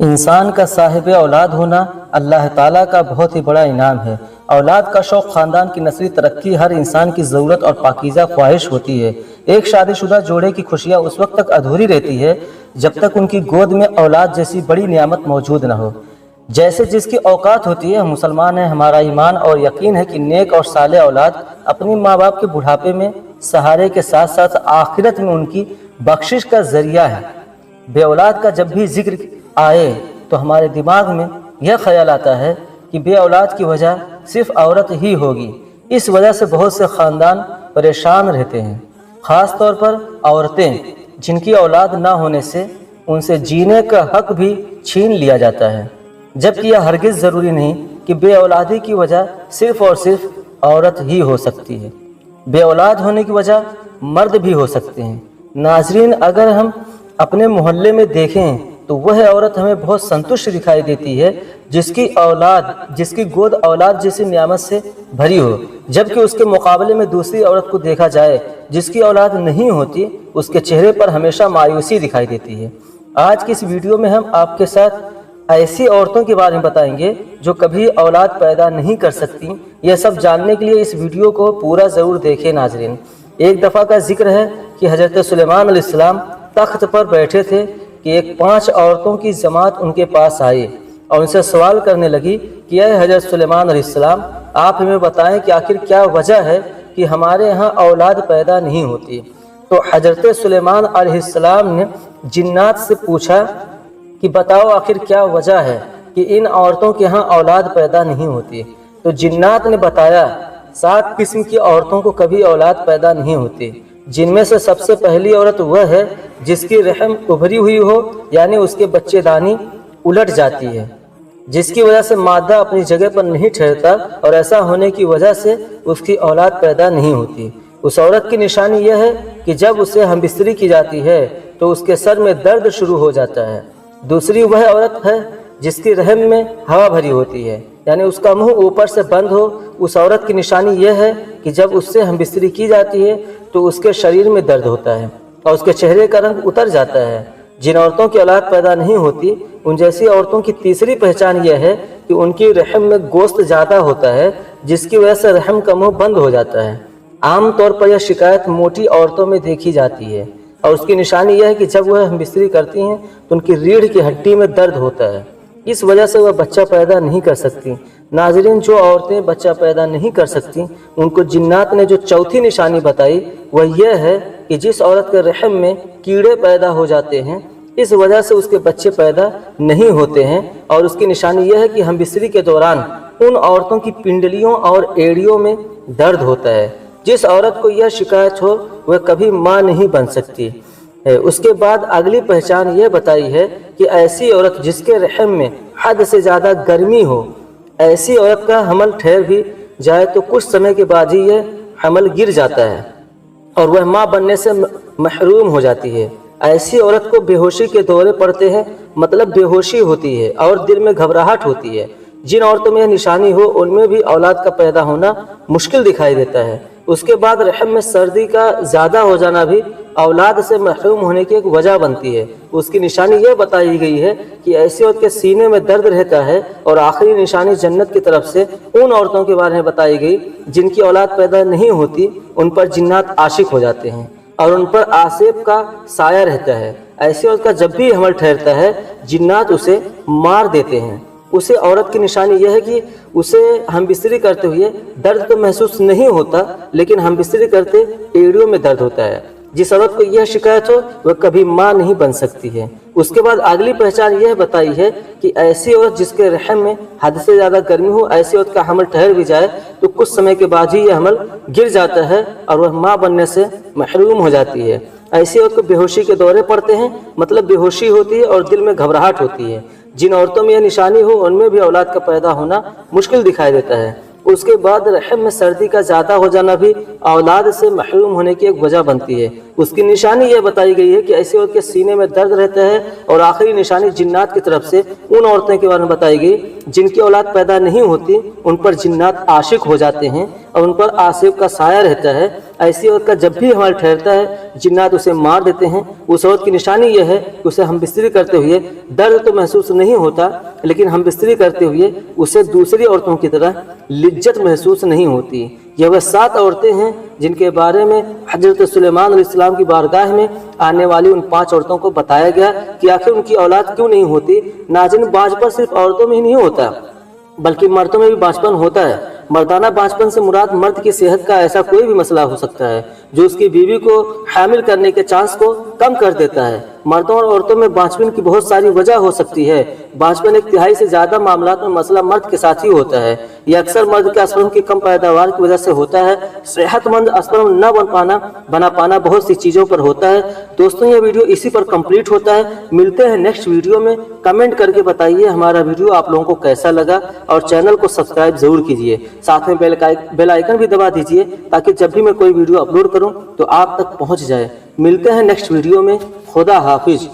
इंसान का साहिब औलाद होना अल्लाह ताला का बहुत ही बड़ा इनाम है। औलाद का शौक़ ख़ानदान की नस्ली तरक्की हर इंसान की ज़रूरत और पाकीज़ा ख्वाहिश होती है। एक शादीशुदा जोड़े की खुशियाँ उस वक्त तक अधूरी रहती है जब तक उनकी गोद में औलाद जैसी बड़ी नियामत मौजूद न हो। जैसे जिसकी औकात होती है, मुसलमान है, हमारा ईमान और यकीन है कि नेक और साले औलाद अपनी माँ बाप के बुढ़ापे में सहारे के साथ साथ आखिरत में उनकी बख्शिश का ज़रिया है। बे औलाद का जब भी जिक्र आए तो हमारे दिमाग में यह ख्याल आता है कि बे औलाद की वजह सिर्फ औरत ही होगी। इस वजह से बहुत से ख़ानदान परेशान रहते हैं, ख़ास तौर पर औरतें जिनकी औलाद ना होने से उनसे जीने का हक भी छीन लिया जाता है, जबकि यह हरगिज़ ज़रूरी नहीं कि बे औलादी की वजह सिर्फ और सिर्फ औरत ही हो सकती है। बे औलाद होने की वजह मर्द भी हो सकते हैं। नाजरीन, अगर हम अपने मोहल्ले में देखें तो वह औरत हमें बहुत संतुष्ट दिखाई देती है जिसकी गोद औलाद जैसी नियामत से भरी हो, जबकि उसके मुकाबले में दूसरी औरत को देखा जाए जिसकी औलाद नहीं होती, उसके चेहरे पर हमेशा मायूसी दिखाई देती है। आज की इस वीडियो में हम आपके साथ ऐसी औरतों के बारे में बताएंगे जो कभी औलाद पैदा नहीं कर सकती। यह सब जानने के लिए इस वीडियो को पूरा ज़रूर देखें। नाजरीन, एक दफ़ा का जिक्र है कि हज़रत सुलेमान अलैहिस्सलाम तख्त पर बैठे थे कि एक 5 औरतों की जमात उनके पास आई और उनसे सवाल करने लगी कि यह हज़रत सुलेमान अलैहिस्सलाम, आप हमें बताएं कि आखिर क्या वजह है कि हमारे यहाँ औलाद पैदा नहीं होती। तो हज़रत सुलेमान अलैहिस्सलाम ने जिन्नात से पूछा कि बताओ आखिर क्या वजह है कि इन औरतों के यहाँ औलाद पैदा नहीं होती। तो जिन्नात ने बताया 7 किस्म की औरतों को कभी औलाद पैदा नहीं होती, जिनमें से सबसे पहली औरत वह है जिसकी रहम उभरी हुई हो, यानी उसके बच्चेदानी उलट जाती है, जिसकी वजह से मादा अपनी जगह पर नहीं ठहरता और ऐसा होने की वजह से उसकी औलाद पैदा नहीं होती। उस औरत की निशानी यह है कि जब उसे हमबिस्तरी की जाती है तो उसके सर में दर्द शुरू हो जाता है। दूसरी वह औरत है जिसकी रहम में हवा भरी होती है, यानी उसका मुंह ऊपर से बंद हो। उस औरत की निशानी यह है कि जब उससे हमबिस्तरी की जाती है तो उसके शरीर में दर्द होता है और उसके चेहरे का रंग उतर जाता है। जिन औरतों की औलाद पैदा नहीं होती, उन जैसी औरतों की तीसरी पहचान यह है कि उनकी रहम में गोश्त ज़्यादा होता है, जिसकी वजह से रहम का मुंह बंद हो जाता है। आम तौर पर यह शिकायत मोटी औरतों में देखी जाती है और उसकी निशानी यह है कि जब वह हमबिस्तरी करती हैं तो उनकी रीढ़ की हड्डी में दर्द होता है। इस वजह से वह बच्चा पैदा नहीं कर सकती। नाजरीन, जो औरतें बच्चा पैदा नहीं कर सकती, उनको जिन्नात ने जो चौथी निशानी बताई वह यह है कि जिस औरत के रहम में कीड़े पैदा हो जाते हैं, इस वजह से उसके बच्चे पैदा नहीं होते हैं। और उसकी निशानी यह है कि हमबिस्तरी के दौरान उन औरतों की पिंडलियों और एड़ियों में दर्द होता है। जिस औरत को यह शिकायत हो वह कभी माँ नहीं बन सकती है। उसके बाद अगली पहचान यह बताई है कि ऐसी औरत जिसके रहम में हद से ज़्यादा गर्मी हो, ऐसी औरत का हमल ठहर भी जाए तो कुछ समय के बाद ही यह हमल गिर जाता है और वह माँ बनने से महरूम हो जाती है। ऐसी औरत को बेहोशी के दौरे पड़ते हैं, मतलब बेहोशी होती है और दिल में घबराहट होती है। जिन औरतों में यह निशानी हो उनमें भी औलाद का पैदा होना मुश्किल दिखाई देता है। उसके बाद रहम में सर्दी का ज़्यादा हो जाना भी औलाद से महरूम होने की एक वजह बनती है। उसकी निशानी यह बताई गई है कि ऐसी औरत के सीने में दर्द रहता है। और आखिरी निशानी जन्नत की तरफ से उन औरतों के बारे में बताई गई जिनकी औलाद पैदा नहीं होती, उन पर जिन्नात आशिक हो जाते हैं और उन पर आसेब का साया रहता है। ऐसी औरत का जब भी हमल ठहरता है, जिन्नात उसे मार देते हैं। उसे औरत की निशानी यह है कि उसे हमबिस्तरी करते हुए दर्द तो महसूस नहीं होता, लेकिन हमबिस्तरी करते एड़ियों में दर्द होता है। जिस औरत को यह शिकायत हो वह कभी माँ नहीं बन सकती है। उसके बाद अगली पहचान यह बताई है कि ऐसी औरत जिसके रहम में हद से ज़्यादा गर्मी हो, ऐसी औरत का हमल ठहर भी जाए तो कुछ समय के बाद ही यह हमल गिर जाता है और वह माँ बनने से महरूम हो जाती है। ऐसी औरत को बेहोशी के दौरे पड़ते हैं, मतलब बेहोशी होती है और दिल में घबराहट होती है। जिन औरतों में यह निशानी हो उनमें भी औलाद का पैदा होना मुश्किल दिखाई देता है। उसके बाद रहम में सर्दी का ज़्यादा हो जाना भी औलाद से महरूम होने की एक वजह बनती है। उसकी निशानी यह बताई गई है कि ऐसी औरत के सीने में दर्द रहता है। और आखिरी निशानी जिन्नात की तरफ से उन औरतों के बारे में बताई गई जिनकी औलाद पैदा नहीं होती, उन पर जिन्नात आशिक हो जाते हैं। और उन पर आसिफ का साया रहता है। ऐसी औरत का जब भी हमारे ठहरता है जिन्नात उसे मार देते हैं। उस औरत की निशानी यह है कि उसे हम बिस्तरी करते हुए दर्द तो महसूस नहीं होता, लेकिन हम बिस्तरी करते हुए उसे दूसरी औरतों की तरह लिज्जत महसूस नहीं होती। यह वह 7 औरतें हैं जिनके बारे में हजरत सुलेमान अलैहिस्सलाम की बारगाह में आने वाली उन 5 औरतों को बताया गया कि आखिर उनकी औलाद क्यों नहीं होती। नाज़रीन, बांझपन सिर्फ औरतों में ही नहीं होता बल्कि मर्दों में भी बांझपन होता है। मर्दाना बांझपन से मुराद मर्द की सेहत का ऐसा कोई भी मसला हो सकता है जो उसकी बीवी को हामिल करने के चांस को कम कर देता है। मर्दों और औरतों में बांझपन की बहुत सारी वजह हो सकती है। बांझपन 1/3 से ज़्यादा मामलात में मसला मर्द के साथ ही होता है। यह अक्सर मर्द के स्पर्म की कम पैदावार की वजह से होता है। सेहतमंद स्पर्म न बना पाना बहुत सी चीज़ों पर होता है। दोस्तों, यह वीडियो इसी पर कंप्लीट होता है। मिलते हैं नेक्स्ट वीडियो में। कमेंट करके बताइए हमारा वीडियो आप लोगों को कैसा लगा और चैनल को सब्सक्राइब जरूर कीजिए। साथ में बेल आइकन भी दबा दीजिए ताकि जब भी मैं कोई वीडियो अपलोड करूं तो आप तक पहुंच जाए। मिलते हैं नेक्स्ट वीडियो में। खुदा हाफिज।